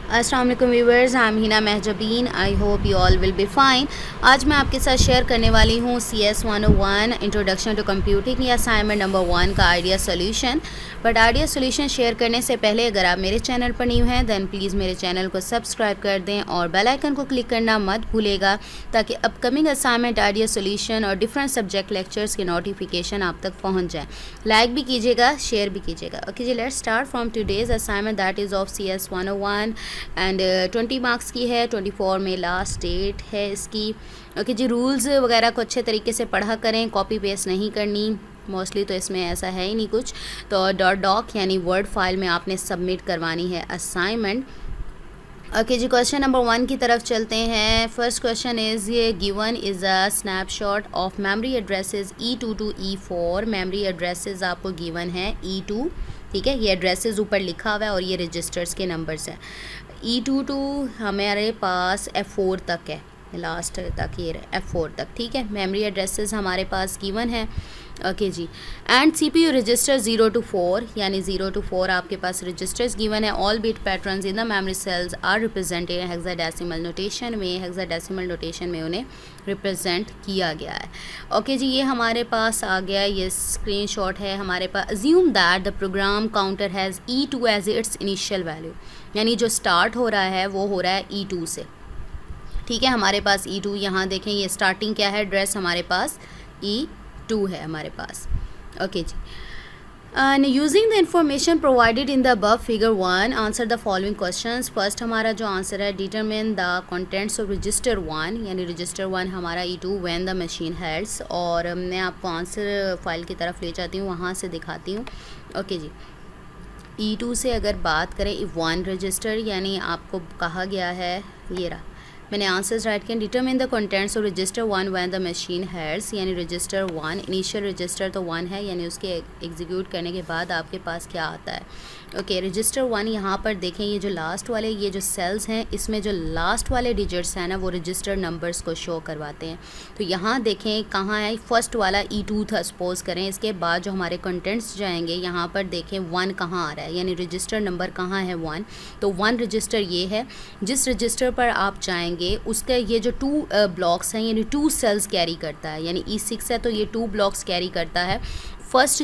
अस्सलाम वालेकुम viewers, I am Hina Mahjabeen. I hope you all will be fine. आज मैं आपके साथ शेयर करने वाली हूँ CS 101 इंट्रोडक्शन टू कंप्यूटिंग या असाइनमेंट नंबर 1 का idea solution. But idea solution share करने से पहले अगर आप मेरे चैनल पर न्यू हैं दैन प्लीज़ मेरे चैनल को सब्सक्राइब कर दें और बेल आइकन को क्लिक करना मत भूलेगा ताकि अपकमिंग असाइनमेंट, आइडिया सोल्यूशन और डिफरेंट सब्जेक्ट लेक्चर्स के नोटिफिकेशन आप तक पहुँच जाएँ। लाइक भी कीजिएगा, शेयर भी कीजिएगा। ओके जी, let's start from today's assignment that is of CS 101 and 20 marks की है। 24 में लास्ट डेट है इसकी। ओके जी, रूल्स वगैरह को अच्छे तरीके से पढ़ा करें, कॉपी पेस्ट नहीं करनी। मोस्टली तो इसमें ऐसा है ही नहीं कुछ। तो डॉक यानी वर्ड फाइल में आपने सबमिट करवानी है असाइनमेंट। ओके जी, क्वेश्चन नंबर 1 की तरफ चलते हैं। फर्स्ट क्वेश्चन इज़ ये given is a snapshot of memory addresses E2 to E4। Memory addresses आपको गिवन है E2, ठीक है। ये एड्रेसेस ऊपर लिखा हुआ है और ये रजिस्टर्स के नंबर्स हैं। E2 टू हमारे पास F4 तक है, लास्ट तक ये F4 तक, ठीक है। मेमोरी एड्रेसेस हमारे पास गिवन है। ओके जी, एंड CPU रजिस्टर 0 to 4 यानी 0 to 4 आपके पास रजिस्टर्स गिवन है। All bit patterns in the memory cells are represented hexadecimal notation में। हेक्साडेसिमल नोटेशन में उन्हें रिप्रेजेंट किया गया है। ओके जी, ये हमारे पास आ गया, ये स्क्रीनशॉट है हमारे पास। Assume that the program counter has E2 as its initial value, यानी जो स्टार्ट हो रहा है वो हो रहा है E2 से, ठीक है। हमारे पास E2, यहाँ देखें ये स्टार्टिंग क्या है, एड्रेस हमारे पास E2 है हमारे पास। ओके जी, and using the information provided in the above figure 1 answer the following questions. First हमारा जो आंसर है, determine the contents of register 1 यानी रजिस्टर 1 हमारा E2 when the machine heads. और मैं आपको आंसर फाइल की तरफ ले जाती हूँ, वहाँ से दिखाती हूँ। ओके जी, E2 से अगर बात करें E1 रजिस्टर, यानी आपको कहा गया है, ये रहा, मैंने आंसर्स राइट किए। Determine the contents of register 1 when the machine heads, यानी रजिस्टर 1 इनिशियल रजिस्टर तो 1 है, यानी उसके एग्जीक्यूट करने के बाद आपके पास क्या आता है। ओके, रजिस्टर 1 यहाँ पर देखें, ये जो लास्ट वाले ये जो सेल्स हैं इसमें जो लास्ट वाले डिजिट्स हैं ना वो रजिस्टर नंबर्स को शो करवाते हैं। तो यहाँ देखें कहाँ है, फर्स्ट वाला E2 था सपोज करें, इसके बाद जो हमारे कंटेंट्स जाएंगे यहाँ पर देखें 1 कहाँ आ रहा है, यानी रजिस्टर नंबर कहाँ है 1। तो 1 रजिस्टर ये है, जिस रजिस्टर पर आप जाएंगे उसका ये जो 2 ब्लॉक्स हैं यानी 2 सेल्स कैरी करता है, यानी E6 है तो ये 2 ब्लॉक्स कैरी करता है। फर्स्ट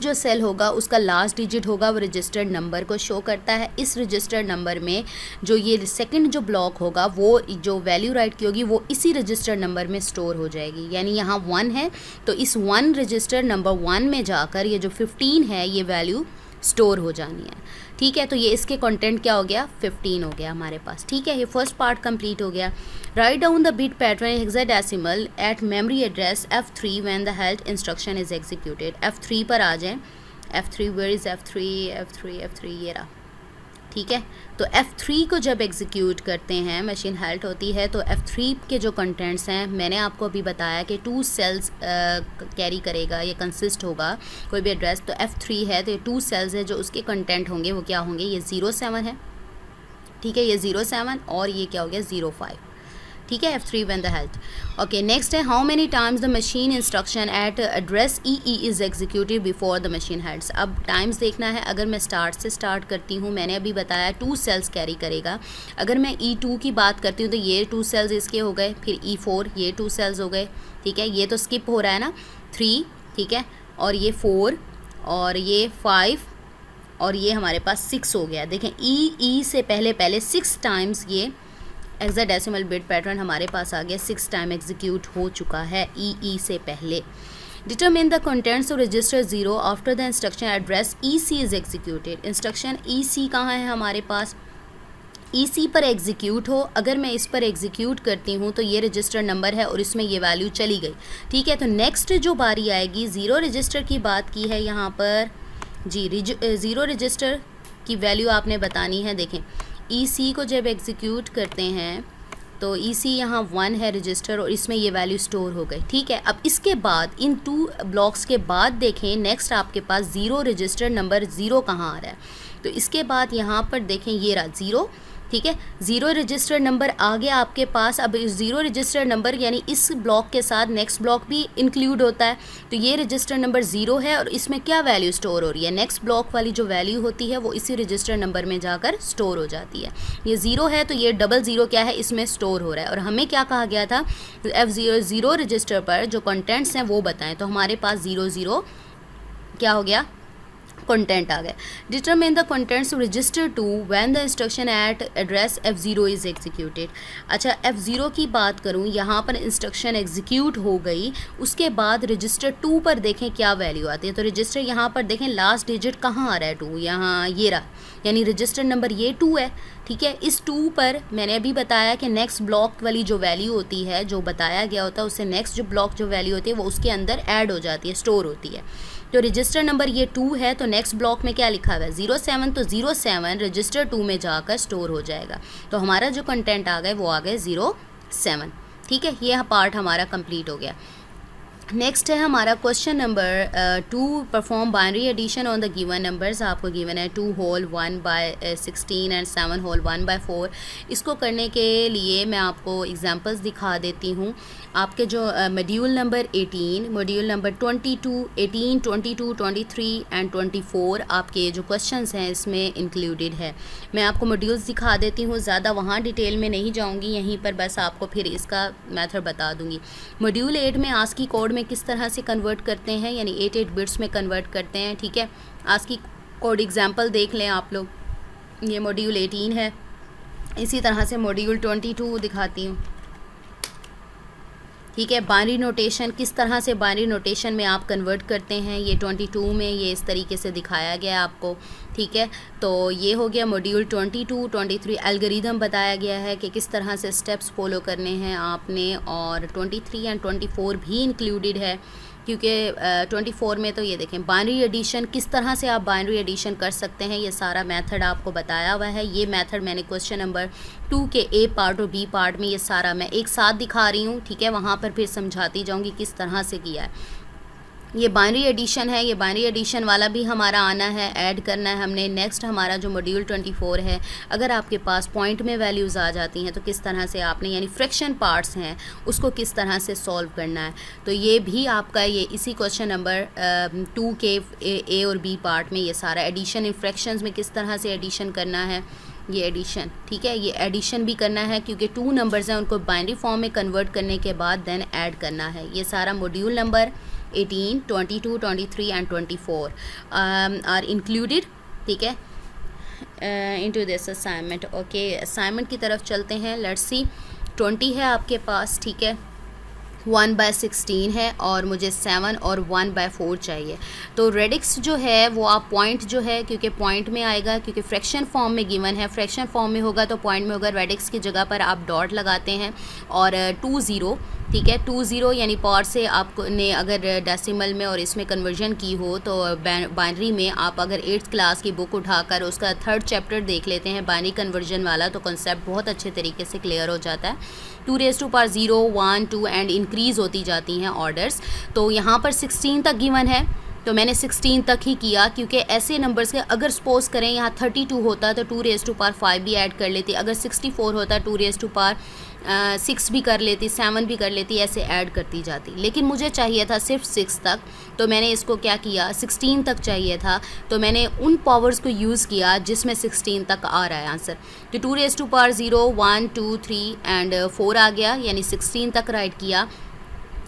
जो सेल होगा उसका लास्ट डिजिट होगा वो रजिस्टर्ड नंबर को शो करता है। इस रजिस्टर्ड नंबर में जो ये सेकंड जो ब्लॉक होगा वो जो वैल्यू राइट की होगी वो इसी रजिस्टर्ड नंबर में स्टोर हो जाएगी। यानी यहाँ 1 है तो इस 1 रजिस्टर्ड नंबर 1 में जाकर ये जो 15 है ये वैल्यू स्टोर हो जानी है, ठीक है। तो ये इसके कंटेंट क्या हो गया, 15 हो गया हमारे पास, ठीक है। ये फर्स्ट पार्ट कंप्लीट हो गया। Write down the bit pattern hexadecimal at memory address F3 when the health instruction is executed. F3 पर आ जाएं। F3 वेयर इज़ F3 ये रहा, ठीक है। तो F3 को जब एग्जीक्यूट करते हैं, मशीन हेल्थ होती है, तो F3 के जो कंटेंट्स हैं मैंने आपको अभी बताया कि 2 सेल्स कैरी करेगा, ये कंसिस्ट होगा कोई भी एड्रेस। तो F3 है तो ये 2 सेल्स है, जो उसके कंटेंट होंगे वो क्या होंगे, ये 07 है, ठीक है। ये 07 और ये क्या हो गया 05, ठीक है। F3 when the halts. Okay, next है how many times the machine instruction at address EE is executed before the machine halts. अब टाइम्स देखना है। अगर मैं स्टार्ट से स्टार्ट करती हूँ, मैंने अभी बताया 2 सेल्स कैरी करेगा। अगर मैं E2 की बात करती हूँ तो ये 2 सेल्स इसके हो गए, फिर E4 ये 2 सेल्स हो गए, ठीक है। ये तो स्किप हो रहा है ना 3, ठीक है, और ये 4 और ये 5 और ये हमारे पास 6 हो गया। देखें EE से पहले 6 टाइम्स ये हेक्साडेसिमल बिट पैटर्न हमारे पास आ गया, 6 टाइम एग्जीक्यूट हो चुका है EE से पहले। Determine the contents of register 0 after the instruction address EC is executed. Instruction EC कहाँ है हमारे पास, EC पर एग्जीक्यूट हो। अगर मैं इस पर एग्जीक्यूट करती हूँ तो ये रजिस्टर नंबर है और इसमें ये वैल्यू चली गई, ठीक है। तो नेक्स्ट जो बारी आएगी 0 रजिस्टर की बात की है यहाँ पर जी। 0 रजिस्टर की वैल्यू आपने बतानी है। देखें EC को जब एग्जीक्यूट करते हैं तो EC यहाँ 1 है रजिस्टर और इसमें ये वैल्यू स्टोर हो गई, ठीक है। अब इसके बाद इन 2 ब्लॉक्स के बाद देखें नेक्स्ट आपके पास 0 रजिस्टर नंबर 0 कहाँ आ रहा है। तो इसके बाद यहाँ पर देखें ये रहा 0, ठीक है, ज़ीरो रजिस्टर्ड नंबर आ गया आपके पास। अब इस ज़ीरो रजिस्टर्ड नंबर यानी इस ब्लॉक के साथ नेक्स्ट ब्लॉक भी इंक्लूड होता है, तो ये रजिस्टर्ड नंबर ज़ीरो है और इसमें क्या वैल्यू स्टोर हो रही है, नेक्स्ट ब्लॉक वाली जो वैल्यू होती है वो इसी रजिस्टर्ड नंबर में जाकर स्टोर हो जाती है। ये ज़ीरो है तो ये डबल ज़ीरो क्या है, इसमें स्टोर हो रहा है। और हमें क्या कहा गया था, F0 रजिस्टर पर जो कंटेंट्स हैं वो बताएं, तो हमारे पास 00 क्या हो गया, कंटेंट आ गया। Determine the contents register two when the instruction at address F0 is executed. अच्छा, F0 की बात करूँ, यहाँ पर इंस्ट्रक्शन एग्जीक्यूट हो गई, उसके बाद रजिस्टर 2 पर देखें क्या वैल्यू आती है। तो रजिस्टर यहाँ पर देखें लास्ट डिजिट कहाँ आ रहा है, 2, यहाँ ये रहा, यानी रजिस्टर नंबर ये 2 है। ठीक है, इस 2 पर मैंने अभी बताया कि नेक्स्ट ब्लॉक वाली जो वैल्यू होती है, जो बताया गया होता है, उससे नेक्स्ट जो ब्लॉक जो वैल्यू होती है वो उसके अंदर ऐड हो जाती है, स्टोर होती है। तो रजिस्टर नंबर ये 2 है, तो नेक्स्ट ब्लॉक में क्या लिखा हुआ है 07, तो 07 रजिस्टर 2 में जाकर स्टोर हो जाएगा। तो हमारा जो कंटेंट आ गया वो आ गए 07। ठीक है, ये पार्ट हमारा कंप्लीट हो गया। नेक्स्ट है हमारा question number 2, perform binary addition on the given numbers. आपको गिवन है 2 होल 1/16 एंड 7 होल 1/4। इसको करने के लिए मैं आपको एग्जांपल्स दिखा देती हूँ। आपके जो module number 18, module number 22, 18, 22, 23 and 24 आपके जो क्वेश्चंस हैं इसमें इंक्लूडेड है। मैं आपको मॉड्यूल्स दिखा देती हूँ, ज़्यादा वहाँ डिटेल में नहीं जाऊँगी, यहीं पर बस आपको फिर इसका मेथड बता दूँगी। मॉड्यूल 8 में आस्की कोड में किस तरह से कन्वर्ट करते हैं, यानी 8 बिट्स में कन्वर्ट करते हैं। ठीक है, आस्की कोड एग्जांपल देख लें आप लोग। ये मॉड्यूल 18 है, इसी तरह से मॉड्यूल 22 दिखाती हूँ। ठीक है, बाइनरी नोटेशन किस तरह से बाइनरी नोटेशन में आप कन्वर्ट करते हैं, ये 22 में ये इस तरीके से दिखाया गया आपको। ठीक है, तो ये हो गया मॉड्यूल 22। 23 एल्गोरिदम बताया गया है कि किस तरह से स्टेप्स फॉलो करने हैं आपने, और 23 एंड 24 भी इंक्लूडेड है, क्योंकि 24 में तो ये देखें बाइनरी एडिशन, किस तरह से आप बाइनरी एडिशन कर सकते हैं, ये सारा मेथड आपको बताया हुआ है। ये मेथड मैंने क्वेश्चन नंबर 2 के A पार्ट और B पार्ट में ये सारा मैं एक साथ दिखा रही हूँ। ठीक है, वहाँ पर फिर समझाती जाऊँगी किस तरह से किया है। ये बाइनरी एडिशन है, ये बाइनरी एडिशन वाला भी हमारा आना है, ऐड करना है हमने। नेक्स्ट हमारा जो मॉड्यूल 24 है, अगर आपके पास पॉइंट में वैल्यूज़ आ जाती हैं तो किस तरह से आपने, यानी फ्रैक्शन पार्ट्स हैं, उसको किस तरह से सॉल्व करना है। तो ये भी आपका ये इसी क्वेश्चन नंबर 2 के A और B पार्ट में ये सारा एडिशन इन फ्रैक्शंस में किस तरह से एडिशन करना है, ये एडिशन। ठीक है, ये एडिशन भी करना है क्योंकि 2 नंबर्स हैं, उनको बाइनरी फॉर्म में कन्वर्ट करने के बाद देन ऐड करना है। ये सारा module number 18, 22, 23 and 24 are included. ठीक है, into this assignment. Okay, assignment की तरफ चलते हैं। लेट्स सी, 20 है आपके पास। ठीक है, 1/16 है और मुझे 7 और 1/4 चाहिए। तो रेडिक्स जो है वो आप पॉइंट जो है, क्योंकि पॉइंट में आएगा, क्योंकि फ्रैक्शन फॉर्म में गिवन है, फ्रैक्शन फॉर्म में होगा तो पॉइंट में होगा। रेडिक्स की जगह पर आप डॉट लगाते हैं और 20। ठीक है, 20 यानी पावर से आपने अगर डेसिमल में और इसमें कन्वर्जन की हो तो बाइनरी में आप अगर 8th क्लास की बुक उठाकर उसका 3rd चैप्टर देख लेते हैं बाइनरी कन्वर्जन वाला, तो कॉन्सेप्ट बहुत अच्छे तरीके से क्लियर हो जाता है। 2⁻0, 1, 2 एंड इंक्रीज़ होती जाती हैं ऑर्डर्स। तो यहाँ पर 16 तक गिवन है, तो मैंने 16 तक ही किया, क्योंकि ऐसे नंबर्स के अगर सपोज करें यहाँ 32 होता तो 2⁻5 भी ऐड कर लेती, अगर 64 होता 2⁻6 भी कर लेती, 7 भी कर लेती, ऐसे ऐड करती जाती। लेकिन मुझे चाहिए था सिर्फ 6 तक, तो मैंने इसको क्या किया, 16 तक चाहिए था, तो मैंने उन पावर्स को यूज़ किया जिसमें 16 तक आ रहा है आंसर। तो 2⁻0, 1, 2, 3 एंड 4 आ गया, यानी 16 तक राइट किया।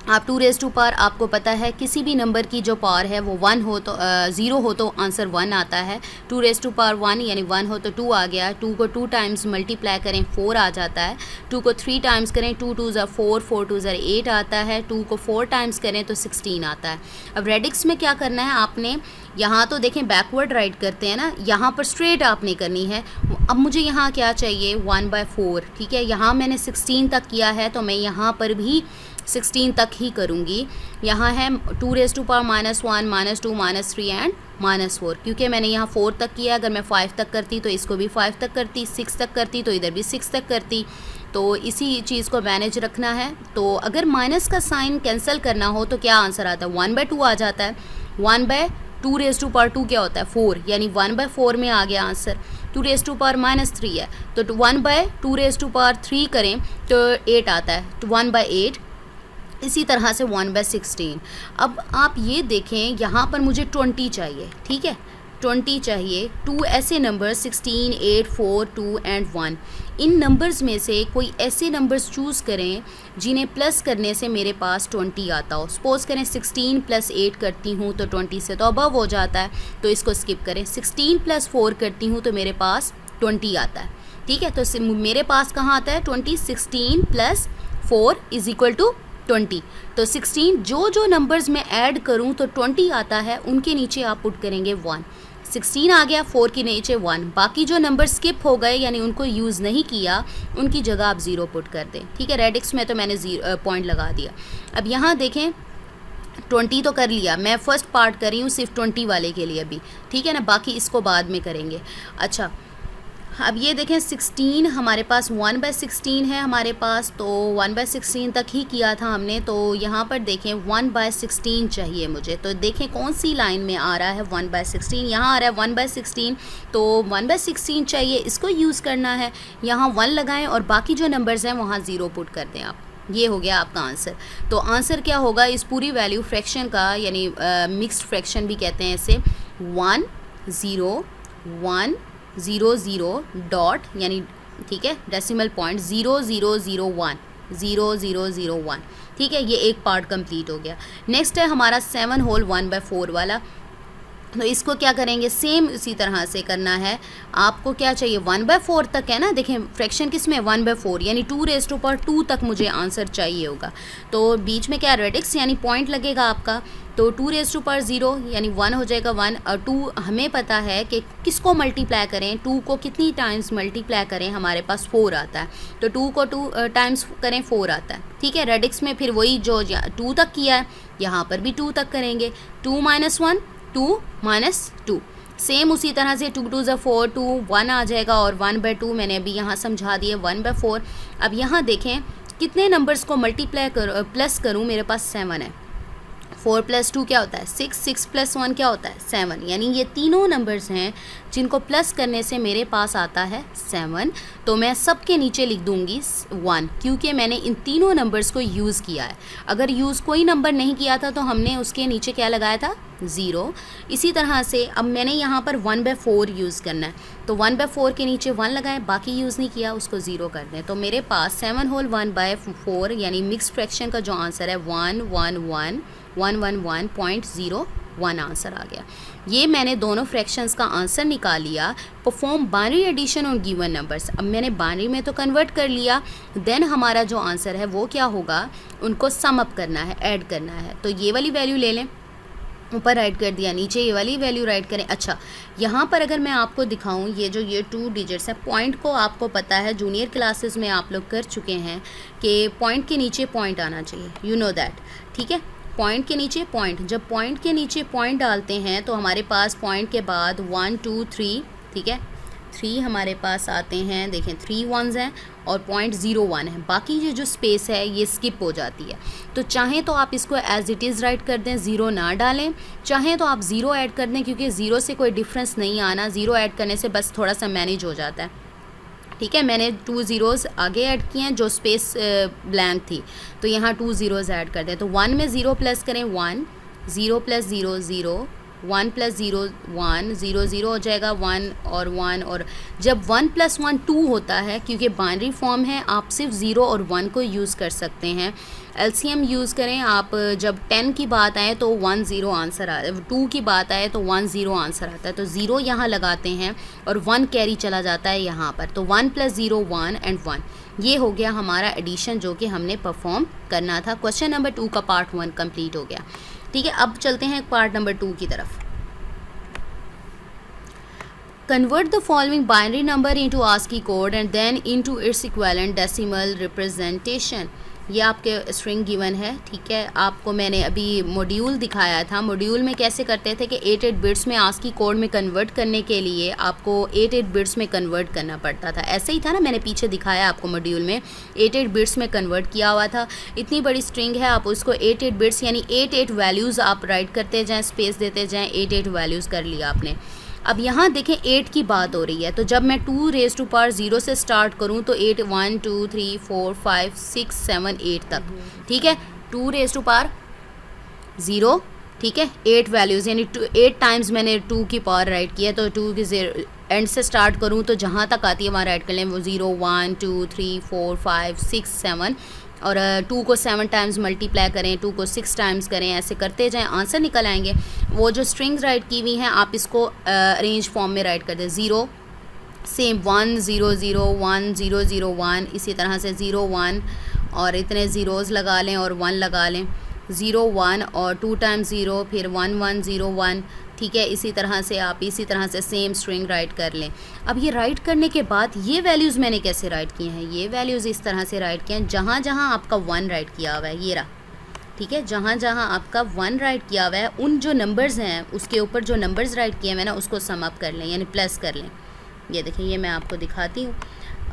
आप 2⁻, आपको पता है किसी भी नंबर की जो पावर है वो 1 हो तो 0 हो तो आंसर 1 आता है। 2⁻1 यानी 1 हो तो 2 आ गया। 2 को 2 टाइम्स मल्टीप्लाई करें 4 आ जाता है। 2 को 3 टाइम्स करें 2 2 ज़ा 4, 4 2 ज़ा 8 आता है। 2 को 4 टाइम्स करें तो 16 आता है। अब रेडिक्स में क्या करना है आपने, यहाँ तो देखें बैकवर्ड राइट करते हैं ना, यहाँ पर स्ट्रेट आपने करनी है। अब मुझे यहाँ क्या चाहिए, 1/4। ठीक है, यहाँ मैंने 16 तक किया है तो मैं यहाँ पर भी 16 तक ही करूँगी। यहाँ है 2⁻1, -2, -3 एंड -4, क्योंकि मैंने यहाँ 4 तक किया। अगर मैं 5 तक करती तो इसको भी 5 तक करती, 6 तक करती तो इधर भी 6 तक करती। तो इसी चीज़ को मैनेज रखना है। तो अगर माइनस का साइन कैंसिल करना हो तो क्या आंसर आता है, 1/2 आ जाता है। 1/2 क्या होता है, 4, यानी 1/4 में आ गया आंसर। 2⁻³ है, तो 1/2⁻³ करें तो 8 आता है, तो 1/8। इसी तरह से 1/16। अब आप ये देखें, यहाँ पर मुझे 20 चाहिए, ठीक है, 20 चाहिए। 2 ऐसे नंबर 16, 8, 4, 2 एंड 1, इन नंबर्स में से कोई ऐसे नंबर्स चूज़ करें जिन्हें प्लस करने से मेरे पास 20 आता हो। सपोज़ करें 16 + 8 करती हूँ तो 20 से तो अबव हो जाता है, तो इसको स्किप करें। 16 + 4 करती हूँ तो मेरे पास 20 आता है, ठीक है। तो मेरे पास कहाँ आता है 20, 16 + 4 = 20। तो 16 जो नंबर्स मैं ऐड करूं तो 20 आता है, उनके नीचे आप पुट करेंगे 1। 16 आ गया, 4 के नीचे 1, बाकी जो नंबर स्किप हो गए यानी उनको यूज़ नहीं किया, उनकी जगह आप 0 पुट कर दें, ठीक है। रेडिक्स में तो मैंने पॉइंट लगा दिया। अब यहाँ देखें 20 तो कर लिया, मैं फ़र्स्ट पार्ट कर रही हूँ सिर्फ 20 वाले के लिए अभी, ठीक है ना, बाकी इसको बाद में करेंगे। अच्छा, अब ये देखें 16 हमारे पास 1/16 है हमारे पास, तो 1/16 तक ही किया था हमने, तो यहाँ पर देखें 1/16 चाहिए मुझे। तो देखें कौन सी लाइन में आ रहा है 1/16, यहाँ आ रहा है 1/16, तो 1/16 चाहिए, इसको यूज़ करना है। यहाँ 1 लगाएं और बाकी जो नंबर्स हैं वहाँ 0 पुट कर दें आप। ये हो गया आपका आंसर। तो आंसर क्या होगा इस पूरी वैल्यू फ्रैक्शन का, यानी मिक्स्ड फ्रैक्शन भी कहते हैं इसे, 1 0 1 0 0 डॉट, यानी ठीक है, डेसिमल पॉइंट 0001 0001, ठीक है। ये एक पार्ट कंप्लीट हो गया। नेक्स्ट है हमारा 7 होल 1/4 वाला। तो इसको क्या करेंगे, सेम इसी तरह से करना है। आपको क्या चाहिए 1/4 तक है ना, देखें फ्रैक्शन किस में 1/4, यानी 2⁻² तक मुझे आंसर चाहिए होगा। तो बीच में क्या रेडिक्स यानी पॉइंट लगेगा आपका, तो 2⁻0 यानी 1 हो जाएगा 1, और 2 हमें पता है कि किसको मल्टीप्लाई करें, 2 को कितनी टाइम्स मल्टीप्लाई करें, हमारे पास 4 आता है, तो 2 को 2 टाइम्स करें 4 आता है, ठीक है। रेडिक्स में फिर वही जो 2 तक किया है, यहाँ पर भी 2 तक करेंगे, 2 - 1 2 - 2, सेम उसी तरह से 2 2 = 4, 2 1 आ जाएगा, और 1/2 मैंने अभी यहाँ समझा दिए 1/4। अब यहाँ देखें कितने नंबर्स को मल्टीप्लाई प्लस करूँ, मेरे पास 7 है। 4 + 2 क्या होता है 6, 6 + 1 क्या होता है 7, यानी ये तीनों नंबर्स हैं जिनको प्लस करने से मेरे पास आता है 7। तो मैं सब के नीचे लिख दूंगी 1, क्योंकि मैंने इन तीनों नंबर्स को यूज़ किया है। अगर यूज़ कोई नंबर नहीं किया था तो हमने उसके नीचे क्या लगाया था 0। इसी तरह से अब मैंने यहाँ पर 1/4 यूज़ करना है, तो 1/4 के नीचे 1 लगाएं, बाकी यूज़ नहीं किया उसको 0 कर दें। तो मेरे पास 7 होल 1/4 यानी मिक्स फ्रैक्शन का जो आंसर है 111.01 आंसर आ गया। ये मैंने दोनों फ्रैक्शंस का आंसर निकाल लिया। Perform binary addition on given numbers, अब मैंने बाइनरी में तो कन्वर्ट कर लिया, देन हमारा जो आंसर है वो क्या होगा, उनको सम अप करना है, ऐड करना है। तो ये वाली वैल्यू ले लें, ऊपर राइट कर दिया, नीचे ये वाली वैल्यू राइट करें। अच्छा, यहाँ पर अगर मैं आपको दिखाऊँ, ये जो ये 2 डिजिट्स हैं, पॉइंट को आपको पता है जूनियर क्लासेस में आप लोग कर चुके हैं कि पॉइंट के नीचे पॉइंट आना चाहिए, यू नो दैट, ठीक है। पॉइंट के नीचे पॉइंट, जब पॉइंट के नीचे पॉइंट डालते हैं तो हमारे पास पॉइंट के बाद 1 2 3, ठीक है, 3 हमारे पास आते हैं, देखें 3 1s हैं और 0.01 है, बाकी ये जो स्पेस है ये स्किप हो जाती है। तो चाहें तो आप इसको एज इट इज़ राइट कर दें, 0 ना डालें, चाहें तो आप 0 ऐड कर दें, क्योंकि 0 से कोई डिफरेंस नहीं आना, 0 ऐड करने से बस थोड़ा सा मैनेज हो जाता है, ठीक है। मैंने 2 zeros आगे ऐड किए हैं, जो स्पेस ब्लैंक थी, तो यहाँ 2 zeros ऐड कर दें। तो 1 में 0 प्लस करें 1, 0 + 0 0, 1 + 0 1, 0 0 हो जाएगा 1 और 1, और जब 1 + 1 2 होता है, क्योंकि बाइनरी फॉर्म है, आप सिर्फ 0 और 1 को यूज़ कर सकते हैं। एलसीएम यूज़ करें आप, जब 10 की बात आए तो 1 0 आंसर आ, 2 की बात आए तो 1 0 आंसर आता है, तो 0 यहाँ लगाते हैं और 1 कैरी चला जाता है यहाँ पर, तो 1 + 0 1 एंड 1। ये हो गया हमारा एडिशन जो कि हमने परफॉर्म करना था। क्वेश्चन नंबर 2 का पार्ट 1 कंप्लीट हो गया, ठीक है। अब चलते हैं पार्ट नंबर 2 की तरफ। Convert the following binary number into ASCII code and then into its equivalent decimal representation। ये आपके स्ट्रिंग गिवन है, ठीक है। आपको मैंने अभी मॉड्यूल दिखाया था, मॉड्यूल में कैसे करते थे कि 8 बिट्स में ASCII कोड में कन्वर्ट करने के लिए आपको 8 बिट्स में कन्वर्ट करना पड़ता था। ऐसे ही था ना, मैंने पीछे दिखाया आपको मॉड्यूल में 8 बिट्स में कन्वर्ट किया हुआ था। इतनी बड़ी स्ट्रिंग है, आप उसको 8 बिट्स यानी 8 वैल्यूज़ आप राइट करते जाएँ, स्पेस देते जाएँ, 8 वैल्यूज़ कर लिया आपने। अब यहाँ देखें 8 की बात हो रही है, तो जब मैं 2 रेज़ टू पावर 0 से स्टार्ट करूँ तो 8 1 2 3 4 5 6 7 8 तक, ठीक है। 2 रेज़ टू पावर 0, ठीक है, 8 वैल्यूज़ यानी 8 टाइम्स मैंने 2 की पावर राइट किया, तो 2 की एंड से स्टार्ट करूँ तो जहाँ तक आती है वहाँ राइट कर लें, वो 0 1 2 3 4 5 6 7, और 2 को 7 टाइम्स मल्टीप्लाई करें, 2 को 6 टाइम्स करें, ऐसे करते जाएं, आंसर निकल आएंगे। वो जो स्ट्रिंग्स राइट की हुई हैं आप इसको अरेंज फॉर्म में राइट कर दें। 0 सेम 1 0 0 1 0 0 1, इसी तरह से 0 1 और इतने ज़ीरोज़ लगा लें और 1 लगा लें, 0 1 और 2 टाइम्स 0, फिर 1 1 0 1, ठीक है। इसी तरह से आप इसी तरह से सेम स्ट्रिंग राइट कर लें। अब ये राइट करने के बाद ये वैल्यूज़ मैंने कैसे राइट किए हैं, ये वैल्यूज़ इस तरह से राइट किए हैं, जहाँ जहाँ आपका 1 राइट किया हुआ है, ये रहा, ठीक है, जहाँ जहाँ आपका 1 राइट किया हुआ है उन जो नंबर्स हैं उसके ऊपर जो नंबर्स राइट किए हैं ना उसको सम अप कर लें, यानी प्लस कर लें। ये देखें, ये मैं आपको दिखाती हूँ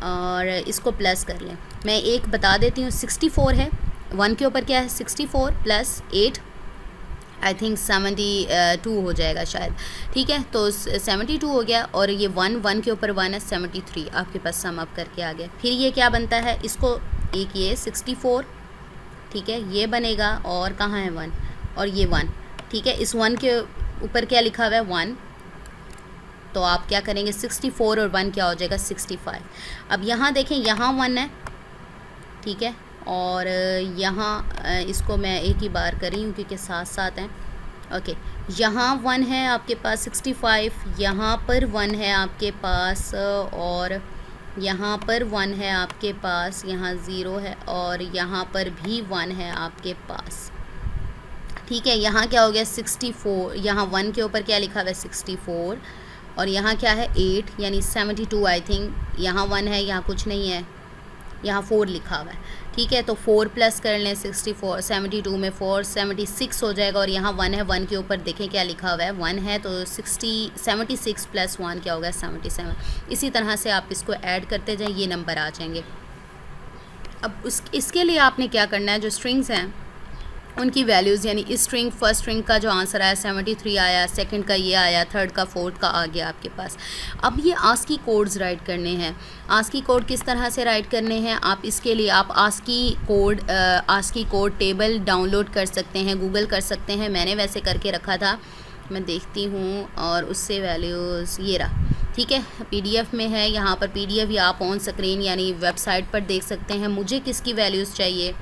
और इसको प्लस कर लें। मैं एक बता देती हूँ, 64 है, 1 के ऊपर क्या है 64 प्लस 8, आई थिंक 72 हो जाएगा शायद, ठीक है। तो 72 हो गया, और ये 1 के ऊपर 1 है, 73 आपके पास सम अप करके आ गया। फिर ये क्या बनता है, इसको एक ये 64, ठीक है, ये बनेगा, और कहाँ है 1, और ये 1, ठीक है। इस 1 के ऊपर क्या लिखा हुआ है 1, तो आप क्या करेंगे 64 और 1 क्या हो जाएगा 65। अब यहाँ देखें, यहाँ 1 है, ठीक है, और यहाँ इसको मैं एक ही बार कर रही हूँ क्योंकि साथ साथ हैं, ओके। यहाँ 1 है आपके पास 65, यहाँ पर 1 है आपके पास, और यहाँ पर 1 है आपके पास, यहाँ 0 है, और यहाँ पर भी 1 है आपके पास, ठीक है। यहाँ क्या हो गया 64, यहाँ 1 के ऊपर क्या लिखा हुआ है 64, और यहाँ क्या है 8 यानी 72 आई थिंक, यहाँ 1 है, यहाँ कुछ नहीं है, यहाँ 4 लिखा हुआ है, ठीक है। तो 4 प्लस कर लें, 64 72 में 4 76 हो जाएगा, और यहाँ 1 है, 1 के ऊपर देखें क्या लिखा हुआ है 1 है, तो 76 प्लस 1 क्या होगा 77। इसी तरह से आप इसको ऐड करते जाएं, ये नंबर आ जाएंगे। अब इसके लिए आपने क्या करना है, जो स्ट्रिंग्स हैं उनकी वैल्यूज़, यानी इस स्ट्रिंग फर्स्ट स्ट्रिंग का जो आंसर आया 73 आया, सेकंड का ये आया, थर्ड का, फोर्थ का आ गया आपके पास। अब ये आस्की कोड्स राइट करने हैं। आस्की कोड किस तरह से राइट करने हैं, आप इसके लिए आप आस्की कोड टेबल डाउनलोड कर सकते हैं, गूगल कर सकते हैं। मैंने वैसे करके रखा था, मैं देखती हूँ, और उससे वैल्यूज़ ये रहा, ठीक है, PDF में है। यहाँ पर PDF या आप ऑन स्क्रीन यानी वेबसाइट पर देख सकते हैं। मुझे किसकी वैल्यूज़ चाहिए,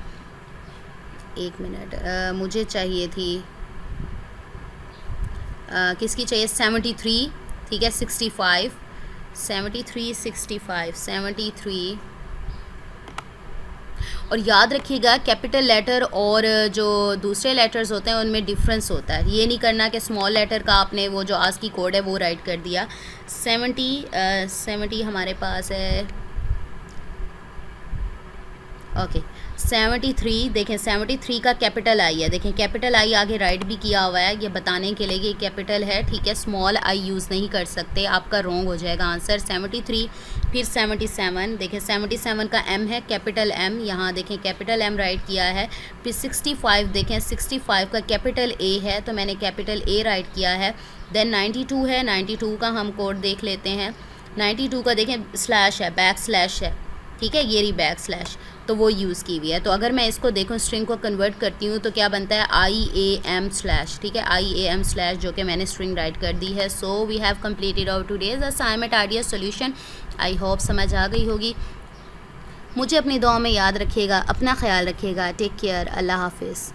एक मिनट, मुझे चाहिए थी किसकी चाहिए 73, ठीक है, 65 73 65 73। और याद रखिएगा कैपिटल लेटर और जो दूसरे लेटर्स होते हैं उनमें डिफरेंस होता है। ये नहीं करना कि स्मॉल लेटर का आपने वो जो आस्की कोड है वो राइट कर दिया। 70 हमारे पास है, ओके 73, देखें 73 का कैपिटल आई है, देखें कैपिटल आई आगे राइट भी किया हुआ है, ये बताने के लिए कि कैपिटल है, ठीक है। स्मॉल आई यूज़ नहीं कर सकते, आपका रॉन्ग हो जाएगा आंसर। 73, फिर 77, देखें 77 का M है, कैपिटल M, यहाँ देखें कैपिटल M राइट किया है। फिर 65, देखें 65 का कैपिटल A है, तो मैंने कैपिटल A राइट किया है। देन 92 है, 92 का हम कोड देख लेते हैं। 92 का देखें स्लैश है, बैक स्लैश है, ठीक है, ये रही बैक स्लैश, तो वो यूज़ की हुई है। तो अगर मैं इसको देखूँ स्ट्रिंग को कन्वर्ट करती हूँ तो क्या बनता है IAM स्लैश, ठीक है, IAM स्लैश, जो कि मैंने स्ट्रिंग राइट कर दी है। So we have completed our today's assignment idea solution. I hope समझ आ गई होगी। मुझे अपनी दुआ में याद रखिएगा, अपना ख्याल रखिएगा। टेक केयर, अल्लाह हाफिज़।